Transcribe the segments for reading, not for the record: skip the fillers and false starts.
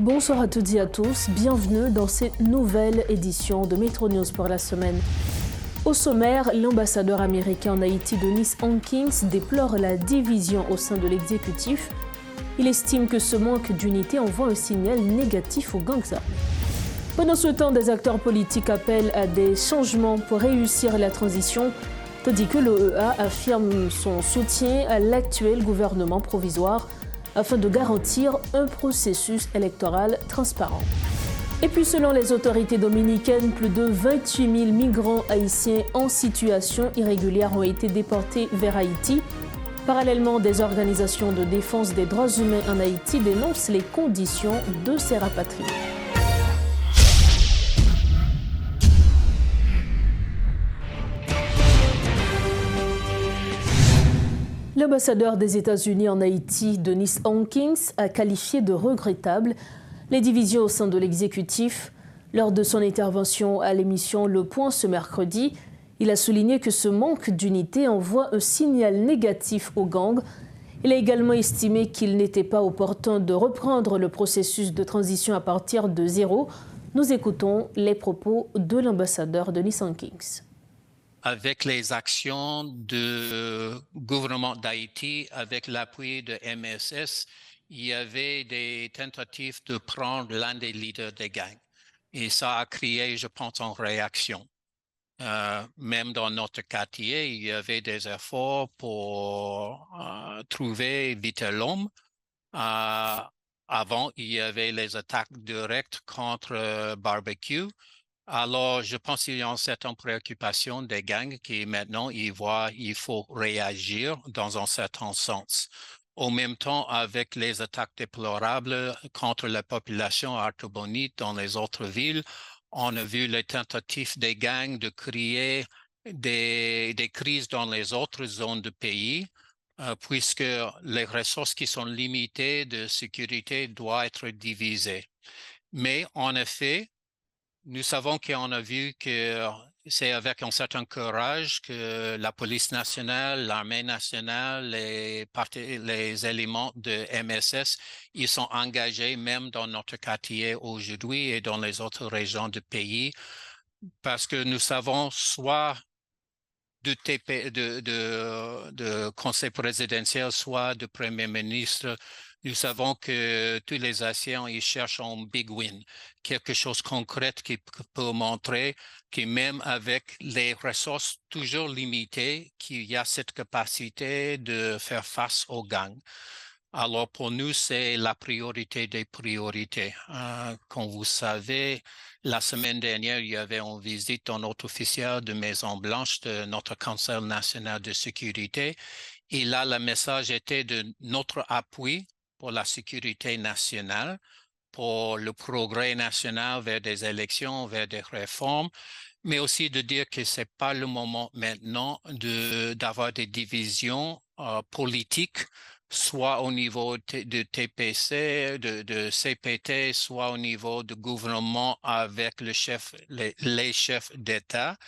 Bonsoir à toutes et à tous, bienvenue dans cette nouvelle édition de Metro News pour la semaine. Au sommaire, l'ambassadeur américain en Haïti Denis Hankins déplore la division au sein de l'exécutif. Il estime que ce manque d'unité envoie un signal négatif aux gangs armés. Pendant ce temps, des acteurs politiques appellent à des changements pour réussir la transition, tandis que l'OEA affirme son soutien à l'actuel gouvernement provisoire afin de garantir un processus électoral transparent. Et puis selon les autorités dominicaines, plus de 28 000 migrants haïtiens en situation irrégulière ont été déportés vers Haïti. Parallèlement, des organisations de défense des droits humains en Haïti dénoncent les conditions de ces rapatriés. L'ambassadeur des États-Unis en Haïti, Denis Hankins, a qualifié de regrettable les divisions au sein de l'exécutif. Lors de son intervention à l'émission Le Point ce mercredi, il a souligné que ce manque d'unité envoie un signal négatif aux gangs. Il a également estimé qu'il n'était pas opportun de reprendre le processus de transition à partir de zéro. Nous écoutons les propos de l'ambassadeur Denis Hankins. Avec les actions du gouvernement d'Haïti, avec l'appui de MSS, il y avait des tentatives de prendre l'un des leaders des gangs. Et ça a créé, je pense, une réaction. Même dans notre quartier, il y avait des efforts pour trouver vite l'homme. Avant, il y avait les attaques directes contre Barbecue. Alors, je pense qu'il y a une certaine préoccupation des gangs qui maintenant, ils voient qu'il faut réagir dans un certain sens. En même temps, avec les attaques déplorables contre la population artibonite dans les autres villes, on a vu les tentatives des gangs de créer des crises dans les autres zones du pays, puisque les ressources qui sont limitées de sécurité doivent être divisées. Mais en effet, nous savons qu'on a vu que c'est avec un certain courage que la police nationale, l'armée nationale, les éléments de MSS, ils sont engagés même dans notre quartier aujourd'hui et dans les autres régions du pays, parce que nous savons soit de conseil présidentiel, soit de premier ministre, nous savons que tous les Haïtiens, ils cherchent un big win, quelque chose de concret qui peut montrer que même avec les ressources toujours limitées, qu'il y a cette capacité de faire face aux gangs. Alors pour nous, c'est la priorité des priorités. Comme vous savez, la semaine dernière, il y avait une visite d'un autre officiel de Maison-Blanche de notre Conseil national de sécurité. Et là, le message était de notre appui pour la sécurité nationale, pour le progrès national vers des élections, vers des réformes, mais aussi de dire que ce n'est pas le moment maintenant d'avoir des divisions politiques, soit au niveau de TPC, de CPT, soit au niveau du gouvernement avec les chefs d'État.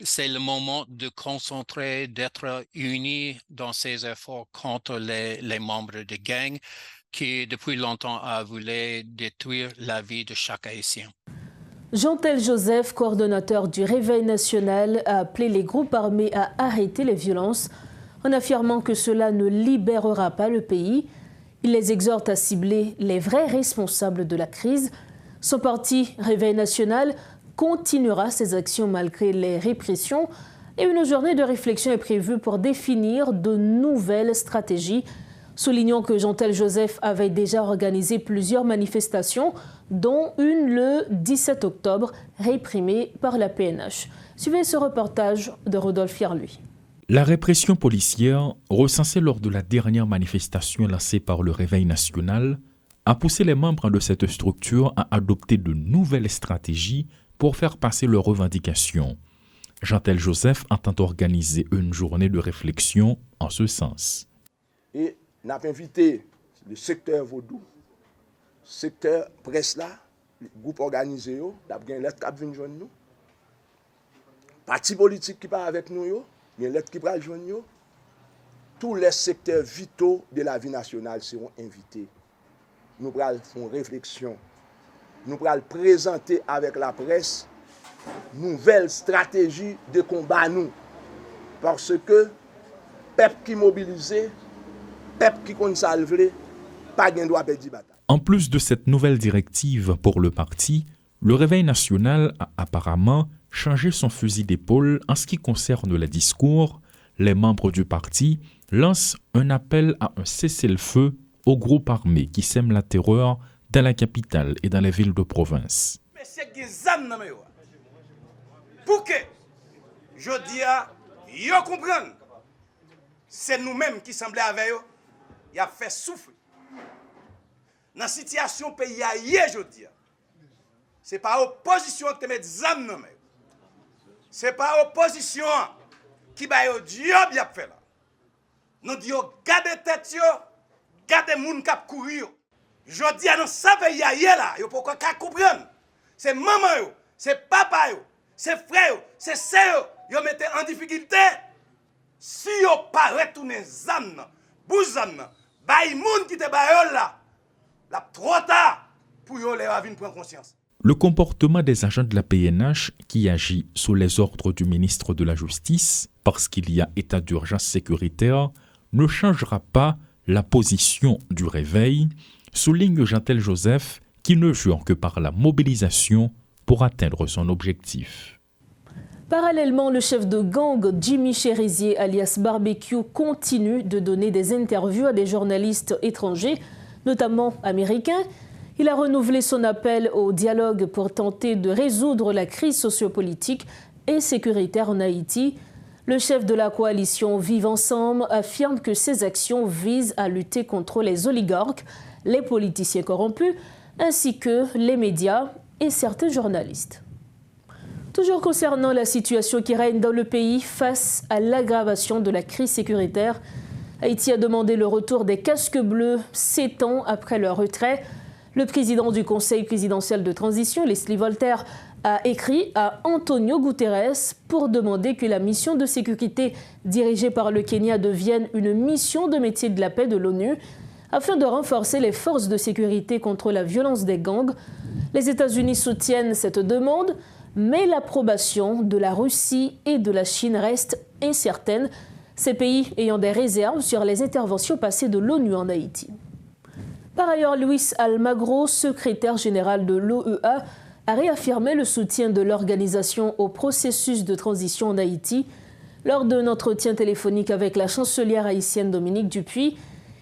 C'est le moment de concentrer, d'être unis dans ces efforts contre les membres de gangs qui, depuis longtemps, a voulu détruire la vie de chaque Haïtien. Jean-Tel Joseph, coordonnateur du Réveil national, a appelé les groupes armés à arrêter les violences en affirmant que cela ne libérera pas le pays. Il les exhorte à cibler les vrais responsables de la crise. Son parti, Réveil national, continuera ses actions malgré les répressions et une journée de réflexion est prévue pour définir de nouvelles stratégies. Soulignons que Jean-Tel Joseph avait déjà organisé plusieurs manifestations, dont une le 17 octobre, réprimée par la PNH. Suivez ce reportage de Rodolphe Yarluy. La répression policière, recensée lors de la dernière manifestation lancée par le Réveil national, a poussé les membres de cette structure à adopter de nouvelles stratégies pour faire passer leurs revendications. Jean-Tel Joseph entend organiser une journée de réflexion en ce sens. Et nous avons invité le secteur Vaudou, secteur presse là, le groupe organisé, nous avons une lettre qui vient joindre nous. Parti politique qui part avec nous, il y a une lettre qui va joindre nous. Tous les secteurs vitaux de la vie nationale seront invités. Nous allons faire une réflexion nous allons présenter avec la presse nouvelle stratégie de combat nous. Parce que peuple qui mobilisé, peuple qui compte salver, pas de droit perdre bataille. En plus de cette nouvelle directive pour le parti, le Réveil national a apparemment changé son fusil d'épaule en ce qui concerne les discours. Les membres du parti lancent un appel à un cessez-le-feu aux groupes armés qui sèment la terreur dans la capitale et dans les villes de province. Pour que, je dis à yo comprendre, c'est nous-mêmes qui semblons avec eux, y a fait souffrir. Dans la situation pays a hier, je dis, c'est pas opposition qui te met des âmes dans mais. C'est pas opposition qui va au job y a fait là. Nous disons gardez tête yo, gardez moun k'ap courir. Je dis dans ça pays a hier là, yo pourquoi qu'à comprendre. C'est maman yo, c'est papa yo, c'est frère yo, c'est sœur yo mettez en difficulté. Si yo pas retourner zam, bouzam, bay moun qui te bayol là, la trop tard pour yo les venir prendre conscience. Le comportement des agents de la PNH qui agit sous les ordres du ministre de la Justice, parce qu'il y a état d'urgence sécuritaire, ne changera pas la position du Réveil, souligne Jean-Tel Joseph, qui ne jure que par la mobilisation pour atteindre son objectif. Parallèlement, le chef de gang Jimmy Cherizier alias Barbecue continue de donner des interviews à des journalistes étrangers, notamment américains. Il a renouvelé son appel au dialogue pour tenter de résoudre la crise sociopolitique et sécuritaire en Haïti. Le chef de la coalition Vive Ensemble affirme que ses actions visent à lutter contre les oligarques, les politiciens corrompus, ainsi que les médias et certains journalistes. Toujours concernant la situation qui règne dans le pays face à l'aggravation de la crise sécuritaire, Haïti a demandé le retour des casques bleus 7 ans après leur retrait. Le président du Conseil présidentiel de transition, Leslie Voltaire, a écrit à Antonio Guterres pour demander que la mission de sécurité dirigée par le Kenya devienne une mission de métier de la paix de l'ONU afin de renforcer les forces de sécurité contre la violence des gangs. Les États-Unis soutiennent cette demande, mais l'approbation de la Russie et de la Chine reste incertaine, ces pays ayant des réserves sur les interventions passées de l'ONU en Haïti. Par ailleurs, Luis Almagro, secrétaire général de l'OEA, a réaffirmé le soutien de l'organisation au processus de transition en Haïti. Lors d'un entretien téléphonique avec la chancelière haïtienne Dominique Dupuy,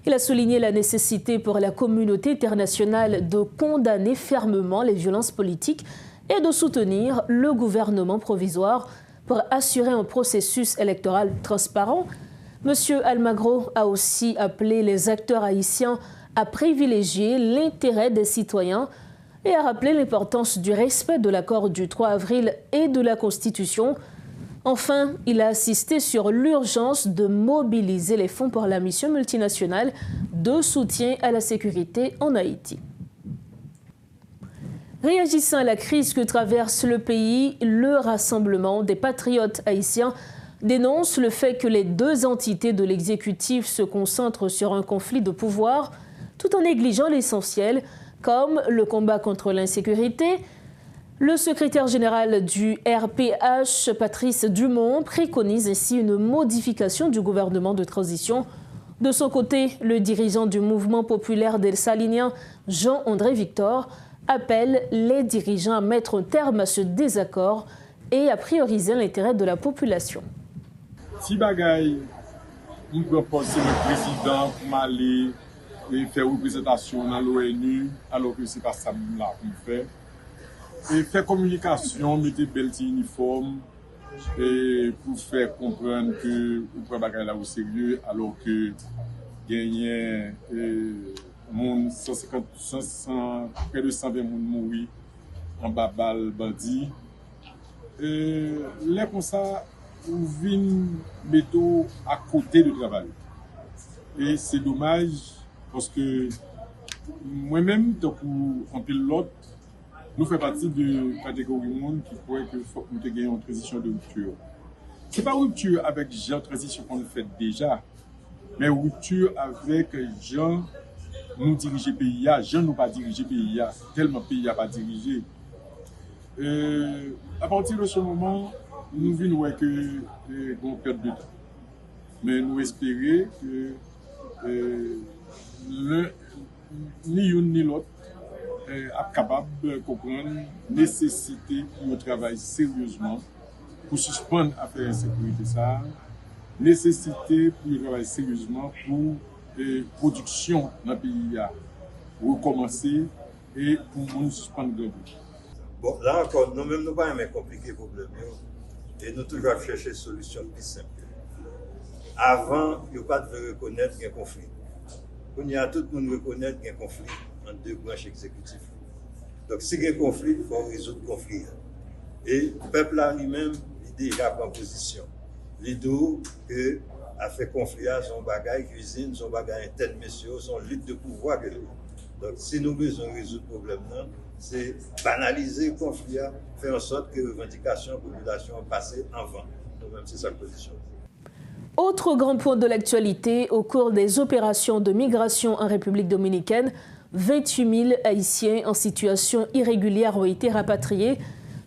il a souligné la nécessité pour la communauté internationale de condamner fermement les violences politiques et de soutenir le gouvernement provisoire pour assurer un processus électoral transparent. M. Almagro a aussi appelé les acteurs haïtiens à privilégier l'intérêt des citoyens et a rappelé l'importance du respect de l'accord du 3 avril et de la Constitution. Enfin, il a insisté sur l'urgence de mobiliser les fonds pour la mission multinationale de soutien à la sécurité en Haïti. Réagissant à la crise que traverse le pays, le Rassemblement des patriotes haïtiens dénonce le fait que les deux entités de l'exécutif se concentrent sur un conflit de pouvoir tout en négligeant l'essentiel, comme le combat contre l'insécurité. Le secrétaire général du RPH, Patrice Dumont, préconise ainsi une modification du gouvernement de transition. De son côté, le dirigeant du mouvement populaire des Saliniens, Jean-André Victor, appelle les dirigeants à mettre un terme à ce désaccord et à prioriser l'intérêt de la population. Si bagaille, nous proposons le président pour m'aller et faire représentation dans l'ONU, alors que ce n'est pas ça là qu'on fait. Et faire communication, mettre belle uniforme et pour faire comprendre que vous prenez bagaille là au sérieux, alors que gagner monde 150, près de 120 personnes mourir en bas balle bandit. Et là comme ça, vous venez mettre à côté du travail. Et c'est dommage parce que moi-même, en pilote, nous faisons partie de la catégorie monde qui pourrait que faut que nous ayons une transition de rupture. Ce n'est pas une rupture avec les transition qu'on fait déjà, mais une rupture avec les gens nous diriger le pays, je ne nous pas diriger le pays, tellement le pays n'a pas dirigé. À partir de ce moment, nous voyons que nous perdons de temps. Mais nous espérons que ni l'une ni l'autre est capable de comprendre la nécessité de travailler sérieusement pour suspendre l'affaire de sécurité, nécessité pour travailler sérieusement pour la production dans le pays recommencer et pour nous suspendre le but. Bon, là encore, nous-mêmes, nous ne pouvons pas compliquer le problème. Et nous toujours chercher une solution plus simple. Avant, il n'y a pas de reconnaître qu'il y a un conflit. Quand il y a tout le monde reconnaître qu'il y a un conflit entre deux branches exécutives. Donc, si il y a un conflit, il faut résoudre le conflit. Et le peuple là lui-même, il déjà prend position. L'idée que a fait conflit, son bagage cuisine, son bagage interne, messieurs, son lutte de pouvoir. Donc, si nous besoin résoudre le problème, c'est banaliser le conflit, faire en sorte que les revendications de la population passent avant. Nous-mêmes, c'est sa position. Autre grand point de l'actualité, au cours des opérations de migration en République dominicaine, 28 000 Haïtiens en situation irrégulière ont été rapatriés,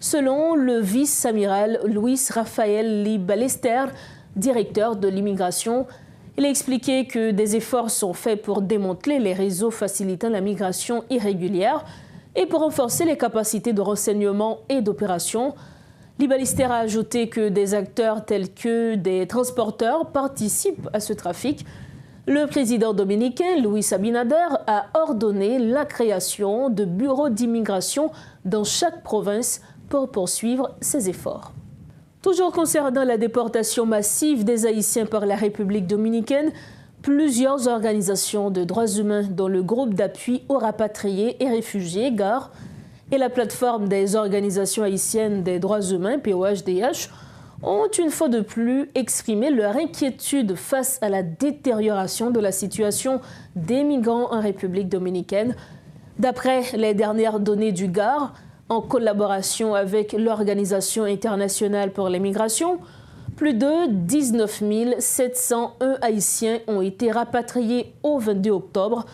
selon le vice-amiral Luis Rafael Lee Ballester, directeur de l'immigration. Il a expliqué que des efforts sont faits pour démanteler les réseaux facilitant la migration irrégulière et pour renforcer les capacités de renseignement et d'opération. Lee Ballester a ajouté que des acteurs tels que des transporteurs participent à ce trafic. Le président dominicain, Luis Abinader, a ordonné la création de bureaux d'immigration dans chaque province pour poursuivre ses efforts. Toujours concernant la déportation massive des Haïtiens par la République dominicaine, plusieurs organisations de droits humains, dont le groupe d'appui aux rapatriés et réfugiés, GAR, et la plateforme des organisations haïtiennes des droits humains, POHDH, ont une fois de plus exprimé leur inquiétude face à la détérioration de la situation des migrants en République dominicaine. D'après les dernières données du GAR, en collaboration avec l'Organisation internationale pour les migrations, plus de 19 701 Haïtiens ont été rapatriés au 22 octobre.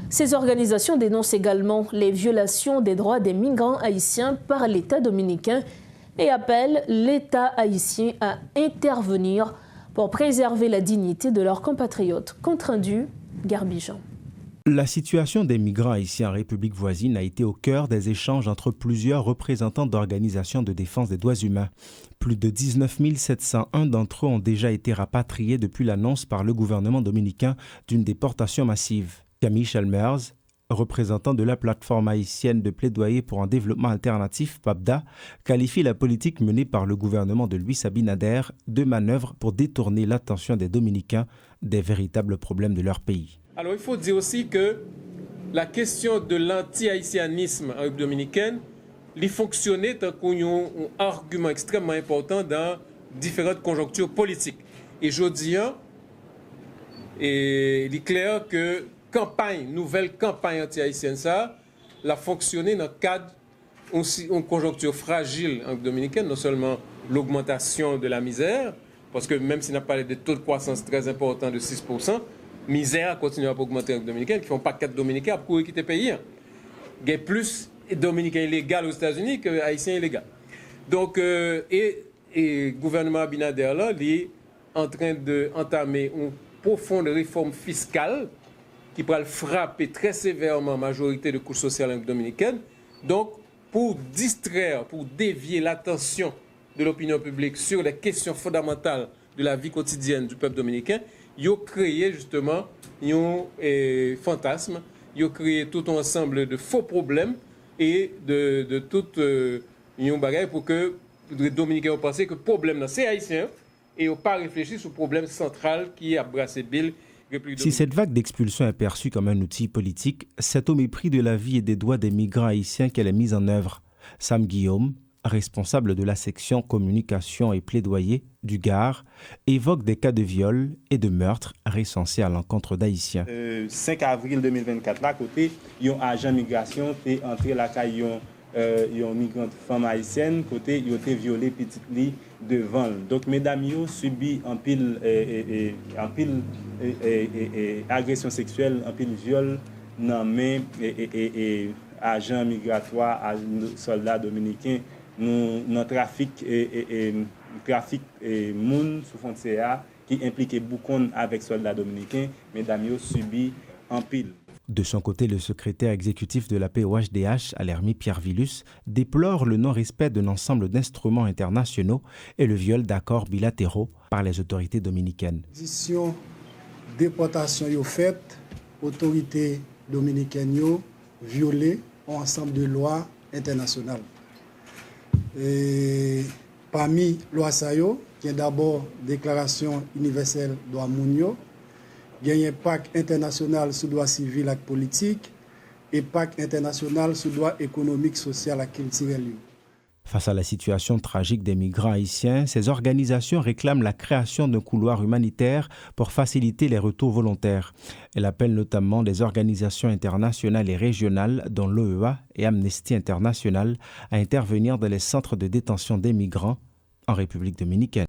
Ces organisations dénoncent également les violations des droits des migrants haïtiens par l'État dominicain et appellent l'État haïtien à intervenir pour préserver la dignité de leurs compatriotes. Compte rendu, Garbijan. La situation des migrants haïtiens en République voisine a été au cœur des échanges entre plusieurs représentants d'organisations de défense des droits humains. Plus de 19 701 d'entre eux ont déjà été rapatriés depuis l'annonce par le gouvernement dominicain d'une déportation massive. Camille Chalmers, représentant de la plateforme haïtienne de plaidoyer pour un développement alternatif, PAPDA, qualifie la politique menée par le gouvernement de Luis Abinader de manœuvre pour détourner l'attention des Dominicains des véritables problèmes de leur pays. Alors il faut dire aussi que la question de l'anti-haïtianisme en République dominicaine, il fonctionnait comme un argument extrêmement important dans différentes conjonctures politiques. Et je dis, il est clair que nouvelle campagne anti-haïtienne, ça, a fonctionné dans le cadre d'une conjoncture fragile en dominicaine, non seulement l'augmentation de la misère, parce que même s'il n'a pas parlé de taux de croissance très important de 6%, misère continue à augmenter en dominicaine, qui font pas 4 Dominicains pour quitter le pays. Il y a plus de Dominicains illégaux aux États-Unis que Haïtiens illégaux. Donc, et le gouvernement Abinader, là, il est en train d'entamer une profonde réforme fiscale qui pourra frapper très sévèrement la majorité de couches sociales dominicaines. Donc, pour distraire, pour dévier l'attention de l'opinion publique sur les questions fondamentales de la vie quotidienne du peuple dominicain, ils ont créé justement un fantasme, ils ont créé tout un ensemble de faux problèmes et de tout un bagage pour que les Dominicains ont pensé que le problème, c'est haïtien et n'ont pas réfléchi sur le problème central qui a brassé Bill. Si cette vague d'expulsion est perçue comme un outil politique, c'est au mépris de la vie et des droits des migrants haïtiens qu'elle est mise en œuvre. Sam Guillaume, responsable de la section communication et plaidoyer du GAR, évoque des cas de viol et de meurtre recensés à l'encontre d'Haïtiens. 5 avril 2024, là, côté, il y a un agent migration qui est entré là, il y a une migrante femme haïtienne, côté, il a été violé petite lit devant. Donc, mesdames, ils ont subi un pile agression sexuelle, un pile viol nommé et agents migratoires, soldats dominicains, nous trafic et moun sous frontière qui impliquait beaucoup avec soldats dominicains, mesdames yo subi en pile. De son côté, le secrétaire exécutif de la paix au HDH, Alermi Pierre Villus, déplore le non-respect d'un ensemble d'instruments internationaux et le viol d'accords bilatéraux par les autorités dominicaines. Déportation yo faite, autorités dominicaines yo violé un ensemble de lois internationales. Et parmi loi sa yo, qui est d'abord Déclaration universelle droit moun, il y a un pacte international sur droit civil et politique et pacte international sur droit économique, social et culturel. Face à la situation tragique des migrants haïtiens, ces organisations réclament la création d'un couloir humanitaire pour faciliter les retours volontaires. Elles appellent notamment des organisations internationales et régionales, dont l'OEA et Amnesty International, à intervenir dans les centres de détention des migrants en République dominicaine.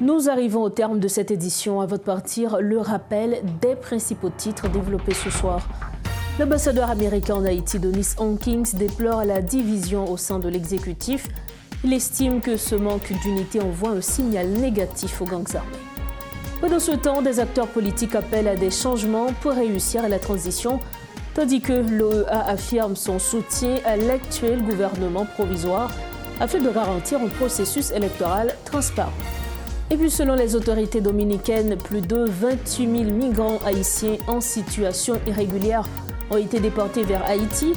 Nous arrivons au terme de cette édition. À votre partir, le rappel des principaux titres développés ce soir. L'ambassadeur américain en Haïti, Denis Hankins, déplore la division au sein de l'exécutif. Il estime que ce manque d'unité envoie un signal négatif aux gangs armés. Pendant ce temps, des acteurs politiques appellent à des changements pour réussir la transition, tandis que l'OEA affirme son soutien à l'actuel gouvernement provisoire afin de garantir un processus électoral transparent. Et puis selon les autorités dominicaines, plus de 28 000 migrants haïtiens en situation irrégulière ont été déportés vers Haïti.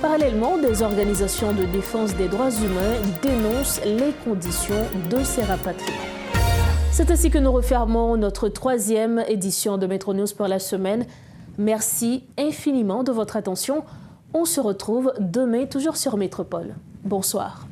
Parallèlement, des organisations de défense des droits humains dénoncent les conditions de ces rapatriements. C'est ainsi que nous refermons notre 3e édition de Métro News pour la semaine. Merci infiniment de votre attention. On se retrouve demain toujours sur Métropole. Bonsoir.